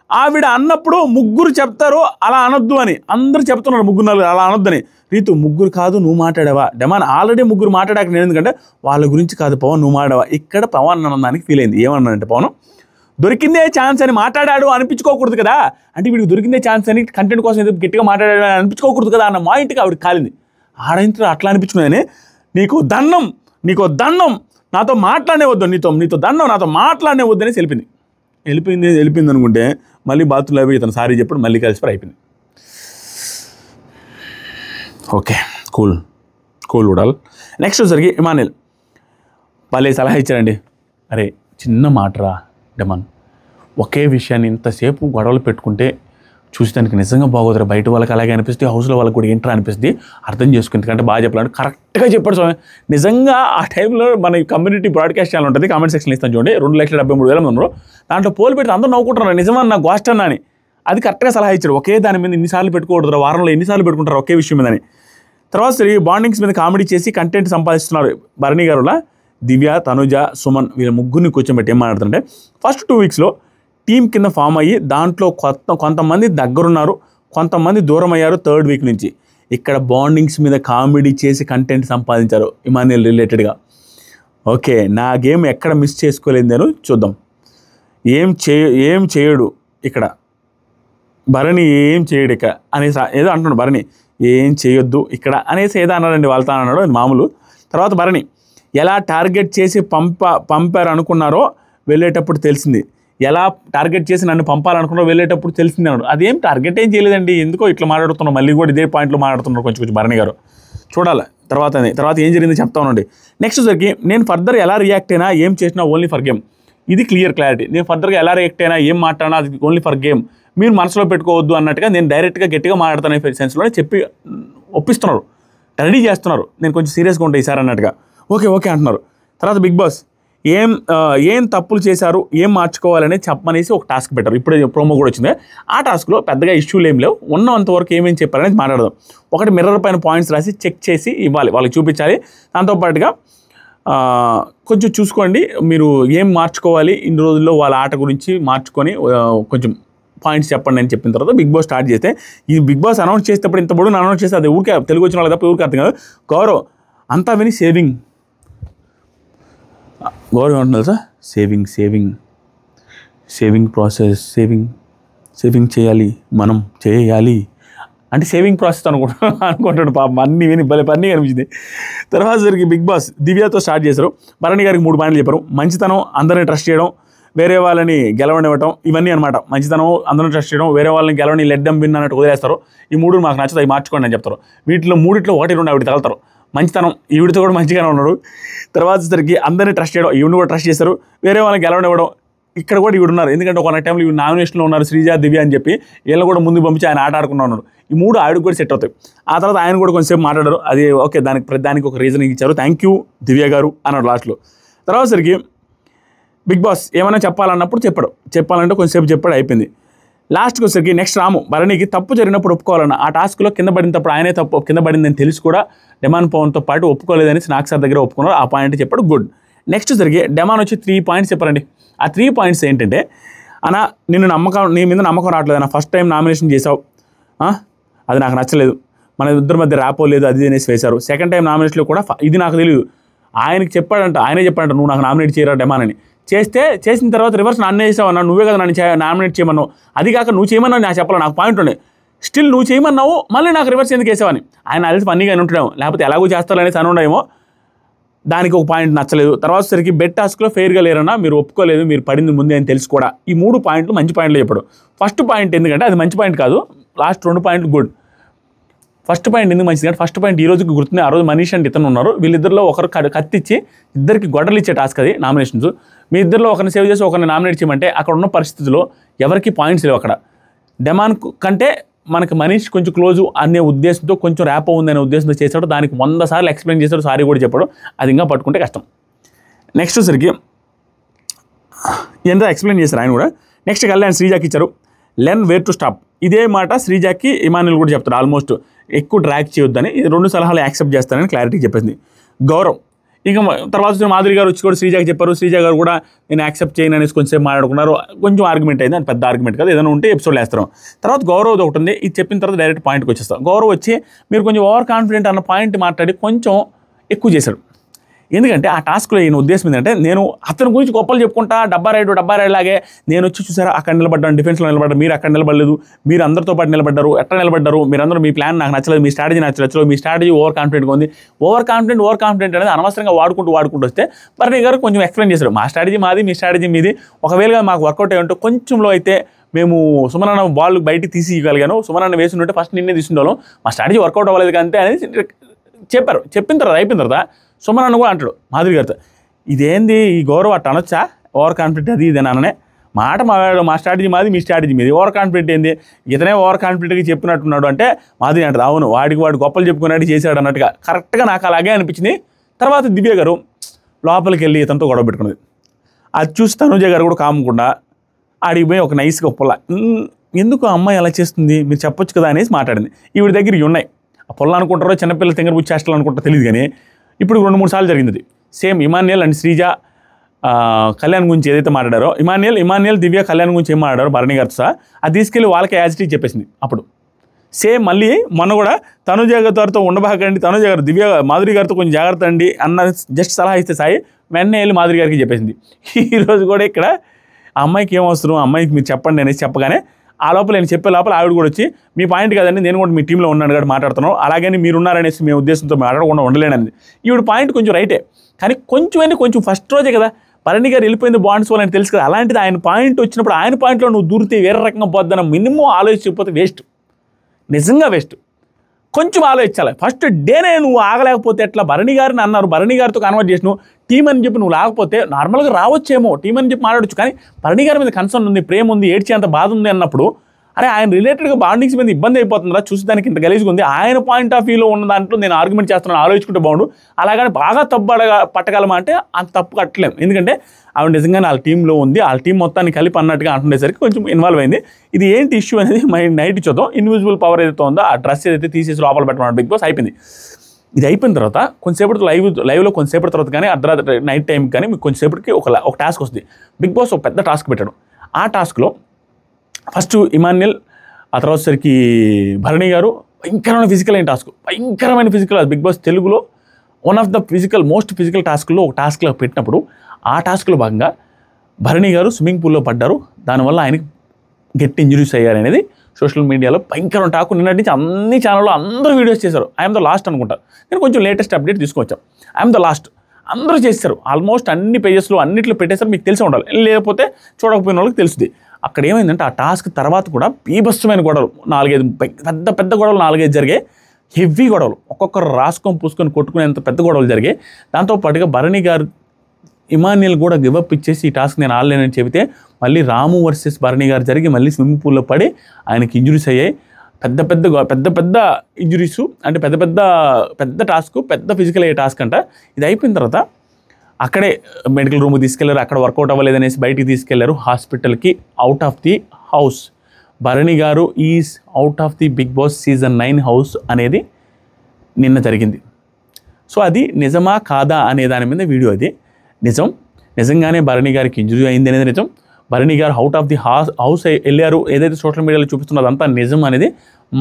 ఆవిడ అన్నప్పుడు ముగ్గురు చెప్తారు అలా అనొద్దు అని అందరూ చెప్తున్నారు, 3-4 అలా అనొద్దని. రీతు ముగ్గురు కాదు నువ్వు మాట్లాడావా డెమాన్, ఆల్రెడీ ముగ్గురు మాట్లాడాక నేను ఎందుకంటే వాళ్ళ గురించి కాదు పవన్ నువ్వు మాట్లాడావా. ఇక్కడ పవన్ అన్నదానికి ఫీల్ అయింది. ఏమన్నానంటే పవన్ దొరికిందే ఛాన్స్ అని మాట్లాడాడు అనిపించుకోకూడదు కదా, అంటే వీడికి దొరికిందే ఛాన్స్ అని కంటెంట్ కోసం ఏదో గట్టిగా మాట్లాడాడు అని అనిపించుకోకూడదు కదా అన్న మాయింట్కి ఆవిడ కాలింది. ఆడంతా అట్లా అనిపించుకున్నాయని నీకు దండం నాతో మాట్లాడనే వద్దు, నీతో దండం నాతో మాట్లాడనే వద్దు అని వెళ్ళిపోయింది అనుకుంటే మళ్ళీ బాత్రూంలో అయిపోయి ఇతను సారీ చెప్పాడు, మళ్ళీ కలిసిపోయి అయిపోయింది. Okay cool ఉడాలి. నెక్స్ట్ వచ్చరికి ఇమానిల్ వాళ్ళే సలహా ఇచ్చారండి. అరే చిన్న మాటరా డెమాన్, ఒకే విషయాన్ని ఇంతసేపు గొడవలు పెట్టుకుంటే చూసేదానికి నిజంగా బాగోదురా, బయట వాళ్ళకి అలాగే అనిపిస్తుంది, హౌస్లో వాళ్ళకి కూడా ఏంట్రా అనిపిస్తుంది, అర్థం చేసుకుని ఎందుకంటే బాగా చెప్పాలంటే కరెక్ట్గా చెప్పాడు స్వామి. నిజంగా ఆ టైంలో మన కమ్యూనిటీ బ్రాడ్కాస్ట్ ఛానల్ ఉంటుంది, కామెంట్ సెక్షన్ ఇస్తాను చూడండి, 2,73,000 మంది ఉన్నారు. దాంట్లో పోల్ పెడితే అందరూ నవ్వుకుంటున్నారు నిజమని నాకు గోస్ట్ అన్నా అని. అది కరెక్ట్గా సలహా ఇచ్చాడు. ఒకే దాని మీద ఇన్నిసార్లు పెట్టుకోకూడదురా, వారంలో ఎన్నిసార్లు పెట్టుకుంటారు ఒకే విషయం మీదని. తర్వాత సరే బాండింగ్స్ మీద కామెడీ చేసి కంటెంట్ సంపాదిస్తున్నారు భరణి గారులా. దివ్య, తనుజ, సుమన్ వీళ్ళ ముగ్గురిని కూర్చోబెట్టి ఏం మాట్లాడుతుంటే ఫస్ట్ 2 వీక్స్లో టీం కింద ఫామ్ అయ్యి దాంట్లో కొంతమంది దగ్గరున్నారు, కొంతమంది దూరం అయ్యారు 3rd వీక్ నుంచి. ఇక్కడ బాండింగ్స్ మీద కామెడీ చేసి కంటెంట్ సంపాదించారు ఇమాన్యుయల్ రిలేటెడ్గా. ఓకే నా గేమ్ ఎక్కడ మిస్ చేసుకోలేదు నేను చూద్దాం. ఏం చేయడు ఇక్కడ భరణి, ఏం చేయడు ఇక్కడ అనేసి ఏదో అంటున్నాడు భరణి, ఏం చేయొద్దు ఇక్కడ అనేసి ఏదో అన్నాడండి వాళ్ళతో అన్నాడు, అది మామూలు. తర్వాత భరణి ఎలా టార్గెట్ చేసి పంపారు అనుకున్నారో వెళ్ళేటప్పుడు తెలిసింది, ఎలా టార్గెట్ చేసి నన్ను పంపాలనుకున్నారో వెళ్ళేటప్పుడు తెలిసింది అన్నాడు. అదేం టార్గెట్ ఏం చేయలేదండి, ఎందుకో ఇట్లా మాట్లాడుతున్నాం, మళ్ళీ కూడా ఇదే పాయింట్లో మాట్లాడుతున్నారు కొంచెం భరణి గారు. చూడాలి తర్వాత ఏం జరిగిందో చెప్తా ఉండండి. నెక్స్ట్ వచ్చరికి నేను ఫర్దర్ ఎలా రియాక్ట్ అయినా ఏం చేసినా ఓన్లీ ఫర్ గేమ్, ఇది క్లారిటీ. నేను ఫర్దర్గా ఎలా రియాక్ట్ అయినా ఏం మాట్లాడినా అది ఓన్లీ ఫర్ గేమ్, మీరు మనసులో పెట్టుకోవద్దు అన్నట్టుగా నేను డైరెక్ట్గా గట్టిగా మాట్లాడతానే సెన్స్లోనే చెప్పి ఒప్పిస్తున్నారు, రెడీ చేస్తున్నారు. నేను కొంచెం సీరియస్గా ఉంటాయి ఈసారి అన్నట్టుగా. ఓకే అంటున్నారు. తర్వాత బిగ్ బాస్ ఏం తప్పులు చేశారు, ఏం మార్చుకోవాలనేది చెప్పమనేసి ఒక టాస్క్ పెట్టారు. ఇప్పుడే ప్రోమో కూడా వచ్చింది. ఆ టాస్క్లో పెద్దగా ఇష్యూలు ఏం లేవు, ఉన్నంతవరకు ఏమేం చెప్పారనేది మాట్లాడదాం. ఒకటి మిర్రర్ పైన పాయింట్స్ రాసి చెక్ చేసి ఇవ్వాలి, వాళ్ళకి చూపించాలి. దాంతోపాటుగా కొంచెం చూసుకోండి మీరు ఏం మార్చుకోవాలి ఇన్ని రోజుల్లో వాళ్ళ ఆట గురించి మార్చుకొని కొంచెం పాయింట్స్ చెప్పండి అని చెప్పిన తర్వాత బిగ్ బాస్ స్టార్ట్ చేస్తే, ఈ బిగ్ బాస్ అనౌన్స్ చేసేటప్పుడు ఇంత పొడుగు అనౌన్స్ చేస్తే అది ఊరికే తెలుగు వచ్చిన వాళ్ళకి తప్ప ఊరికి అర్థం కాదు. గౌరవ్ అంతా విని గౌరవం ఉంటుంది సార్, సేవింగ్ ప్రాసెస్, సేవింగ్ చేయాలి అంటే సేవింగ్ ప్రాసెస్ అనుకుంటాడు పాపం. అన్నీ విని భలే పన్నీ అనిపించింది. తర్వాత జరిగి బిగ్ బాస్ దివ్యతో స్టార్ట్ చేశారు. భరణి గారికి 3 పాయింట్లు చెప్పారు. మంచితనం, అందరినీ ట్రస్ట్ చేయడం, వేరే వాళ్ళని గెలవనివ్వటం, ఇవన్నీ అనమాట. మంచితనం, అందరిని ట్రస్ట్ చేయడం, వేరే వాళ్ళని గెలవని లెట్ దెమ్ విన్ అన్నట్టు వదిలేస్తారు. ఈ 3 మాకు నచ్చదు, అవి మార్చుకోండి అని చెప్తారు. వీటిలో 3 1 2 ఆవిడ తగలుతారు. మంచితనం, ఈవిడితో కూడా మంచిగానే ఉన్నాడు. తర్వాత వచ్చేసరికి అందరినీ ట్రస్ట్ చేయడం, ఈవిని కూడా ట్రస్ట్ చేశారు, వేరే వాళ్ళకి గెలవనివ్వడం. ఇక్కడ కూడా ఈవిడ ఉన్నారు, ఎందుకంటే ఒక టైంలో ఇవి నామినేషన్లో ఉన్నారు శ్రీజ, దివ్య అని చెప్పి వీళ్ళని కూడా ముందు పంపించి ఆయన ఆట ఆడుకున్నా ఉన్నాడు. ఈ 3 ఆవిడకి కూడా సెట్ అవుతాయి. ఆ తర్వాత ఆయన కూడా కొంచెంసేపు మాట్లాడారు, అది ఓకే, దానికి ఒక రీజనింగ్ ఇచ్చారు, థ్యాంక్ యూ దివ్య గారు అన్నాడు లాస్ట్లో. తర్వాత సరికి బిగ్ బాస్ ఏమైనా చెప్పాలన్నప్పుడు చెప్పాలంటే కొంచెంసేపు చెప్పాడు, అయిపోయింది. లాస్ట్కి వచ్చేసరికి నెక్స్ట్ రాము భరణికి తప్పు జరిగినప్పుడు ఒప్పుకోవాలన్న ఆ టాస్క్లో కింద పడినప్పుడు ఆయనే తప్పు కింద పడిందని తెలిసి కూడా డెమాన్ పవన్తో పాటు ఒప్పుకోలేదని స్నాక్ సార్ దగ్గర ఒప్పుకున్నారు. ఆ పాయింట్ చెప్పాడు, గుడ్. నెక్స్ట్ జరిగి డెమాన్ వచ్చి 3 పాయింట్స్ చెప్పారండి. ఆ 3 పాయింట్స్ ఏంటంటే, అన్న నీ మీద నమ్మకం రావట్లేదు అన్న, ఫస్ట్ టైం నామినేషన్ చేసావు, అది నాకు నచ్చలేదు, మన ఇద్దరి మధ్య ర్యాపో లేదు, అది అనేసి వేశారు. సెకండ్ టైం నామినేషన్లో కూడా ఇది నాకు తెలియదు, ఆయనే చెప్పాడంట నువ్వు నాకు నామినేట్ చేయరా డెమాన్ అని. చేసిన తర్వాత రివర్స్ నన్ను వేసావు అన్న, నువ్వే కదా నన్ను నామినేట్ చేయమన్నావు, అది కాక నువ్వు చేయమన్నావు నాకు చెప్పాలి, నాకు పాయింట్ ఉండే, స్టిల్ నువ్వు చేయమన్నావు, మళ్ళీ నాకు రివర్స్ ఎందుకు వేసావని. ఆయన అలిసి ఫన్నీగా ఉంటాడేమో, లేకపోతే ఎలాగో చేస్తారనేసి అని ఉండేమో, దానికి ఒక పాయింట్ నచ్చలేదు. తర్వాత సరికి బెట్ టాస్క్లో ఫెయిర్గా లేరన్నా, మీరు ఒప్పుకోలేదు, మీరు పడింది ముందే అని తెలుసు కూడా. ఈ 3 పాయింట్లు మంచి పాయింట్లు చెప్పాడు. ఫస్ట్ పాయింట్ ఎందుకంటే అది మంచి పాయింట్ కాదు, లాస్ట్ 2 పాయింట్లు గుడ్. ఫస్ట్ పాయింట్ ఎందుకు మంచిది అంటే, ఫస్ట్ పాయింట్ ఈ రోజుకి గుర్తుంది, ఆ రోజు మనీష్ అండ్ ఇతను ఉన్నారు, వీళ్ళిద్దరిలో ఒకరు కత్తిచ్చి ఇద్దరికి గొడ్డలు ఇచ్చే టాస్క్ అది నామినేషన్స్. మీ ఇద్దరిలో ఒకరిని సేవ్ చేసి ఒకరిని నామినేట్ చేయమంటే అక్కడ ఉన్న పరిస్థితిలో ఎవరికి పాయింట్స్ లేవు. అక్కడ డెమాన్ కంటే మనకి మనీష్ కొంచెం క్లోజు అనే ఉద్దేశంతో, కొంచెం ర్యాప్ ఉందనే ఉద్దేశంతో చేశాడు, దానికి 100 సార్లు ఎక్స్ప్లెయిన్ చేశాడు, సారీ కూడా చెప్పాడు, అది ఇంకా పట్టుకుంటే కష్టం. నెక్స్ట్ సరికి ఎంత ఎక్స్ప్లెయిన్ చేశారు ఆయన కూడా. నెక్స్ట్ కళ్యాణ్ శ్రీజాకి ఇచ్చారు, లెర్న్ వేర్ టు స్టాప్. ఇదే మాట శ్రీజాకి ఇమానుయల్ కూడా చెప్తారు, ఆల్మోస్ట్ ఎక్కువ డ్రాగ్ చేయొద్దని. 2 సలహాలు యాక్సెప్ట్ చేస్తానని క్లారిటీ చెప్పింది. గౌరవ్ ఇంకా తర్వాత మాధురి గారు వచ్చి కూడా శ్రీజాకి చెప్పారు, శ్రీజ గారు కూడా నేను యాక్సెప్ట్ చేయను అనేసి కొంచెంసేపు మాట్లాడుకున్నారు, కొంచెం ఆర్గ్యుమెంట్ అయింది, అది పెద్ద ఆర్గ్యుమెంట్ కాదు, ఏదైనా ఉంటే ఎపిసోడ్లో వేస్తాం. తర్వాత గౌరవ్ ఒకటి ఉంది, ఇది చెప్పిన తర్వాత డైరెక్ట్ పాయింట్కి వచ్చేస్తాం. గౌరవ్ వచ్చి మీరు కొంచెం ఓవర్ కాన్ఫిడెంట్ అన్న పాయింట్ మాట్లాడి కొంచెం ఎక్కువ చేశాడు. ఎందుకంటే ఆ టాస్క్లో ఈయన ఉద్దేశం ఏంటంటే, నేను అతని గురించి గొప్పలు చెప్పుకుంటా, డబ్బా రైడ్లాగే నేను వచ్చి చూసారా అక్కడ నిలబడ్డాను, డిఫెన్స్లో నిలబడ్డాను, మీరు అక్కడ నిలబడలేదు, మీరు అందరితో పాటు నిలబడ్డారు, ఎట్లా నిలబడ్డారు, మీరందరూ మీ ప్లాన్ నాకు నచ్చలేదు, మీ స్ట్రాటజీ నచ్చలేదు, మీ స్ట్రాటజీ ఓవర్ కాన్ఫిడెంట్గా ఉంది. ఓవర్ కాన్ఫిడెంట్ అనేది అనవసరంగా వాడుకుంటూ వస్తే భరణి గారు కొంచెం ఎక్స్ప్లెయిన్ చేశారు, మా స్ట్రాటజీ మాది, మీ స్ట్రాటజీ మీది, ఒకవేళ మాకు వర్కౌట్ అయ్యి కొంచెంలో అయితే మేము సుమనన్న బాల్ బయటికి తీసి ఇవ్వగలిగాను, సుమనన్న వేసి ఉంటే ఫస్ట్ నిన్నే తీసుకుంటాం, మా స్ట్రాటజీ వర్కౌట్ అవ్వలేదు కంటే అనేది చెప్పారు. చెప్పిన తర్వాత అయిపోయిన తర్వాత సుమనన్న కూడా అంటాడు మాధురి గారితో, ఇదేంది ఈ గౌరవ్ అట్ట అనొచ్చా, ఓవర్ కాన్ఫిడెంట్ అది ఇది అననే మాట, మా స్ట్రాటజీ మాది, మీ స్ట్రాటజీ మీది, ఓవర్ కాన్ఫిడెంట్ ఏంది, ఇతనే ఓవర్ కాన్ఫిడెంట్గా చెప్పినట్టున్నాడు అంటే మాధురి అంటారు, అవును వాడు గొప్పలు చెప్పుకున్నట్టు చేశాడు అన్నట్టుగా. కరెక్ట్గా నాకు అలాగే అనిపించింది. తర్వాత దివ్య గారు లోపలికి వెళ్ళి ఇతనితో గొడవ పెట్టుకున్నది, అది చూసి తనుజ గారు కూడా కామకుండా ఆడిపోయి ఒక నైస్గా పొల్ల, ఎందుకు అమ్మాయి అలా చేస్తుంది మీరు చెప్పొచ్చు కదా అనేసి మాట్లాడింది. ఈవిడ దగ్గర ఇవి ఉన్నాయి, ఆ పొల్ల అనుకుంటారో చిన్నపిల్లల తెంగర బుచ్చి చేష్టలు అనుకుంటారో తెలియదు, కానీ ఇప్పుడు 2-3 సార్లు జరిగింది. సేమ్ ఇమాన్యుయల్ అండ్ శ్రీజ కళ్యాణ్ గురించి ఏదైతే మాట్లాడారో, ఇమాన్యుయల్ దివ్య కళ్యాణ్ గురించి ఏం మాట్లాడారో భరణి గారితో సహా, అది తీసుకెళ్ళి వాళ్ళకి యాజిటీ చెప్పేసింది. అప్పుడు సేమ్ మళ్ళీ మొన్న కూడా తనుజ గారితో ఉండబాకండి, తనుజ గారు మాధురి గారితో కొంచెం జాగ్రత్త అండి అన్న జస్ట్ సలహా ఇస్తే సాయి వెంటనే వెళ్ళి మాధురి గారికి చెప్పేసింది. ఈరోజు కూడా ఇక్కడ ఆ అమ్మాయికి ఏం అవసరం, అమ్మాయికి మీరు చెప్పండి అనేసి చెప్పగానే ఆ లోపల నేను చెప్పే లోపల ఆవిడ కూడా వచ్చి మీ పాయింట్ కదండి, నేను కూడా మీ టీంలో ఉన్నాను కాబట్టి మాట్లాడుతున్నాను, అలాగని మీరు ఉన్నారనేసి మీ ఉద్దేశంతో మాట్లాడకుండా ఉండలేనని. ఈవిడ పాయింట్ కొంచెం రైటే, కానీ కొంచెం ఫస్ట్ రోజే కదా భరణి గారు వెళ్ళిపోయింది బాండ్స్ వాళ్ళని తెలుసు కదా, అలాంటిది ఆయన పాయింట్ వచ్చినప్పుడు ఆయన పాయింట్లో నువ్వు దూరితే వేరే రకంగా పోద్దన్న మినిమం ఆలోచించకపోతే వేస్ట్, నిజంగా వేస్ట్. కొంచెం ఆలోచించాలి. ఫస్ట్ డేనే నువ్వు ఆగలేకపోతే ఎట్లా, భరణి గారిని అన్నారు, భరణి గారితో కన్వర్ట్ చేసి నువ్వు టీం అని చెప్పి నువ్వు లేకపోతే నార్మల్గా రావచ్చేమో, టీం అని చెప్పి మాట్లాడచ్చు, కానీ భరణి గారి మీద కన్సర్న్ ఉంది, ప్రేమ ఉంది, ఏడ్చేంత బాధ ఉంది అన్నప్పుడు, అరే ఆయన రిలేటెడ్గా బాండింగ్స్ మీద ఇబ్బంది అయిపోతుందా, చూసి దానికి ఇంత గలీజ్గా ఉంది, ఆయన పాయింట్ ఆఫ్ వ్యూలో ఉన్న దాంట్లో నేను ఆర్గ్యుమెంట్ చేస్తున్నాను, ఆలోచించుకుంటే బాగుండు, అలాగని బాగా తప్పు పట్టగలమా అంటే అంత తప్పు కట్టలేము. ఎందుకంటే ఆవిడ నిజంగానే వాళ్ళ టీంలో ఉంది, వాళ్ళ టీం మొత్తాన్ని కలిపి అన్నట్టుగా అంటుండేసరికి కొంచెం ఇన్వాల్వ్ అయింది. ఇది ఏంటి ఇష్యూ అనేది నైట్ చూద్దాం. ఇన్విజిబుల్ పవర్ ఏదైతే ఉందో ఆ డ్రెస్ ఏదైతే తీసేసి లోపల పెట్టమన్నాడు బిగ్ బాస్, అయిపోయింది. ఇది అయిపోయిన తర్వాత కొంచెంసేపటి లైవ్లో కొంచెంసేపటి తర్వాత కానీ అర్ధరాత్రి నైట్ టైంకి కానీ మీకు కొంచెంసేపటికి ఒక టాస్క్ వస్తుంది. బిగ్ బాస్ ఒక పెద్ద టాస్క్ పెట్టాడు. ఆ టాస్క్లో ఫస్ట్ ఇమాన్యుయల్, ఆ తర్వాత సరికి భరణి గారు భయంకరమైన ఫిజికల్ అయిన టాస్క్, భయంకరమైన ఫిజికల్, బిగ్ బాస్ తెలుగులో one of the most physical టాస్క్లో ఒక టాస్క్లో పెట్టినప్పుడు ఆ టాస్క్లో భాగంగా భరణి గారు స్విమ్మింగ్ పూల్లో పడ్డారు, దానివల్ల ఆయనకి గట్టి ఇంజురీస్ అయ్యారు అనేది సోషల్ మీడియాలో భయంకరం టాకు. నిన్నటి నుంచి అన్ని ఛానల్లో అందరూ వీడియోస్ చేశారు. ఐఎమ్ ద లాస్ట్ అనుకుంటా, నేను కొంచెం లేటెస్ట్ అప్డేట్ తీసుకొచ్చాం. ఐఎమ్ ద లాస్ట్ అందరూ చేస్తారు, ఆల్మోస్ట్ అన్ని పేజెస్లో అన్నింటిలో పెట్టేశారు, మీకు తెలిసి ఉండాలి, లేకపోతే చూడకపోయిన వాళ్ళకి తెలుస్తుంది. అక్కడ ఏమైందంటే ఆ టాస్క్ తర్వాత కూడా బీభత్సమైన గొడవలు 4-5 పెద్ద గొడవలు 4-5 జరిగాయి. హెవీ గొడవలు, ఒక్కొక్కరు రాసుకొని పూసుకొని కొట్టుకునేంత పెద్ద గొడవలు జరిగాయి. దాంతోపాటుగా భరణి గారు ఇమాన్యుల్ కూడా గివప్ ఇచ్చేసి ఈ టాస్క్ నేను ఆడలేనని చెబితే మళ్ళీ రాము వర్సెస్ భరణి గారు జరిగి మళ్ళీ స్విమ్మింగ్ పూల్లో పడి ఆయనకి ఇంజురీస్ అయ్యాయి. పెద్ద ఇంజురీస్, అంటే పెద్ద టాస్క్, పెద్ద ఫిజికల్ అయ్యే టాస్క్ అంట. ఇది అయిపోయిన తర్వాత అక్కడే మెడికల్ రూమ్కి తీసుకెళ్లారు. అక్కడ వర్కౌట్ అవ్వలేదనేసి బయటికి తీసుకెళ్లారు హాస్పిటల్కి. Out of the house Bharani గారు is out of the Bigg Boss season 9 house అనేది నిన్న జరిగింది. సో అది నిజమా కాదా అనే దాని మీద వీడియో. అది నిజంగానే భరణి గారికి ఇంజురీ అయింది అనేది నిజం. Bharani garu out of the house వెళ్ళారు, ఏదైతే సోషల్ మీడియాలో చూపిస్తున్నదో అదంతా నిజం అనేది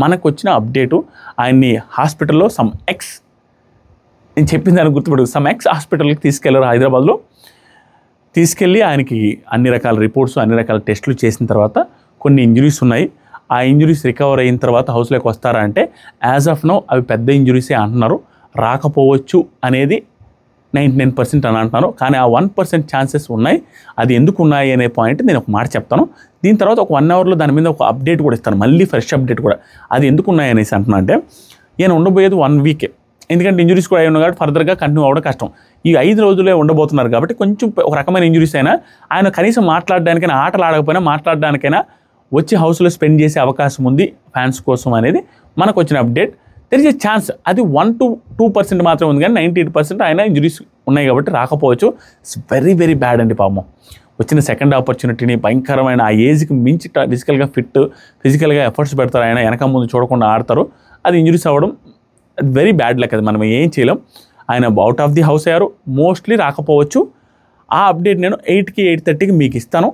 మనకు వచ్చిన అప్డేటు. ఆయన్ని హాస్పిటల్లో నేను చెప్పిన దానికి గుర్తుపడు సమ్ ఎక్స్ హాస్పిటల్కి తీసుకెళ్లారు హైదరాబాద్లో. తీసుకెళ్ళి ఆయనకి అన్ని రకాల రిపోర్ట్స్, అన్ని రకాల టెస్టులు చేసిన తర్వాత కొన్ని ఇంజురీస్ ఉన్నాయి. ఆ ఇంజురీస్ రికవర్ అయిన తర్వాత హౌస్లోకి వస్తారా అంటే యాజ్ ఆఫ్ నౌ అవి పెద్ద ఇంజురీసే అంటున్నారు. రాకపోవచ్చు అనేది 99% అని అంటున్నారు. కానీ ఆ 1% ఛాన్సెస్ ఉన్నాయి. అది ఎందుకు ఉన్నాయి అనే పాయింట్ నేను ఒక మాట చెప్తాను. దీని తర్వాత ఒక 1 అవర్లో దాని మీద ఒక అప్డేట్ కూడా ఇస్తాను, మళ్ళీ ఫ్రెష్ అప్డేట్ కూడా. అది ఎందుకు ఉన్నాయి అనేసి అంటున్నా అంటే ఈయన ఉండబోయేది 1 వీకే. ఎందుకంటే ఇంజురీస్ కూడా అయి ఉన్నాయి కాబట్టి ఫర్దర్గా కంటిన్యూ అవ్వడం కష్టం. ఈ 5 రోజులే ఉండబోతున్నారు కాబట్టి కొంచెం ఒక రకమైన ఇంజురీస్ అయినా ఆయన కనీసం మాట్లాడడానికైనా, ఆటలు ఆడకపోయినా మాట్లాడడానికైనా వచ్చి హౌస్లో స్పెండ్ చేసే అవకాశం ఉంది ఫ్యాన్స్ కోసం అనేది మనకు వచ్చిన update. There is a chance. అది 1 to 2% మాత్రమే ఉంది, కానీ 98% ఆయన ఇంజురీస్ ఉన్నాయి కాబట్టి రాకపోవచ్చు. ఇట్స్ వెరీ వెరీ బ్యాడ్ అండి పాపం. వచ్చిన సెకండ్ ఆపర్చునిటీని భయంకరమైన ఆ ఏజ్కి మించి ఫిజికల్గా ఫిట్, ఫిజికల్గా ఎఫర్ట్స్ పెడతారు. ఆయన వెనక ముందు చూడకుండా ఆడతారు. అది ఇంజురీస్ అవ్వడం అది వెరీ బ్యాడ్ లక్. అది మనం ఏం చేయలేం. ఆయన అవుట్ ఆఫ్ ది హౌస్ అయ్యారు, మోస్ట్లీ రాకపోవచ్చు. ఆ అప్డేట్ నేను 8కి 8:30కి మీకు ఇస్తాను.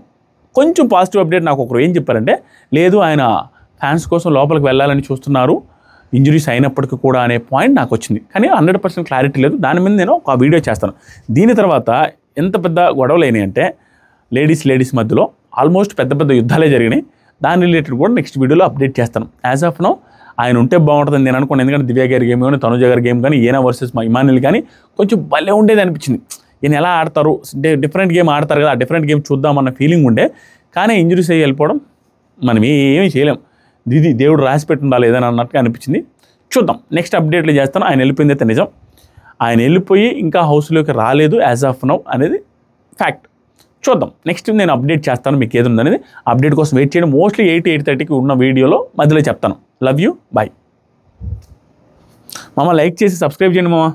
కొంచెం పాజిటివ్ అప్డేట్ నాకు ఒకరు ఏం చెప్పారంటే, లేదు ఆయన ఫ్యాన్స్ కోసం లోపలికి వెళ్ళాలని చూస్తున్నారు ఇంజురీస్ అయినప్పటికీ కూడా అనే పాయింట్ నాకు వచ్చింది. కానీ 100% క్లారిటీ లేదు. దాని మీద నేను ఒక వీడియో చేస్తాను. దీని తర్వాత ఎంత పెద్ద గొడవలు అయినాయి అంటే లేడీస్ మధ్యలో ఆల్మోస్ట్ పెద్ద యుద్ధాలే జరిగినాయి. దాని రిలేటెడ్ కూడా నెక్స్ట్ వీడియోలో అప్డేట్ చేస్తాను. యాజ్ ఆఫ్ నౌ ఆయన ఉంటే బాగుంటుందని నేను అనుకున్నాను. ఎందుకంటే దివ్య గారి గేమ్ కానీ, తనుజ గారి గేమ్ కానీ, ఈయన వర్సెస్ ఇమాన్యుల్ కానీ కొంచెం భలే ఉండేది అనిపించింది. ఈయన ఎలా ఆడతారు, డిఫరెంట్ గేమ్ ఆడతారు కదా, ఆ డిఫరెంట్ గేమ్ చూద్దామన్న ఫీలింగ్ ఉండే. కానీ ఇంజురీస్ అయ్యి వెళ్ళిపోవడం మనం ఏమీ చేయలేం. ఇది దేవుడు రాసి పెట్టి ఉండాలి ఏదైనా అన్నట్టుగా అనిపించింది. చూద్దాం, నెక్స్ట్ అప్డేట్లు చేస్తాను. ఆయన వెళ్ళిపోయింది అయితే నిజం. ఆయన వెళ్ళిపోయి ఇంకా హౌస్లోకి రాలేదు యాజ్ ఆఫ్ నౌ అనేది ఫ్యాక్ట్. చూద్దాం, నెక్స్ట్ నేను అప్డేట్ చేస్తాను మీకు ఏది ఉందనేది. అప్డేట్ కోసం వెయిట్ చేయడం. మోస్ట్లీ 8:30కి ఉన్న వీడియోలో మధ్యలో చెప్తాను. Love you, bye. మామ లైక్ చేసి సబ్స్క్రైబ్ చేయండి మామ.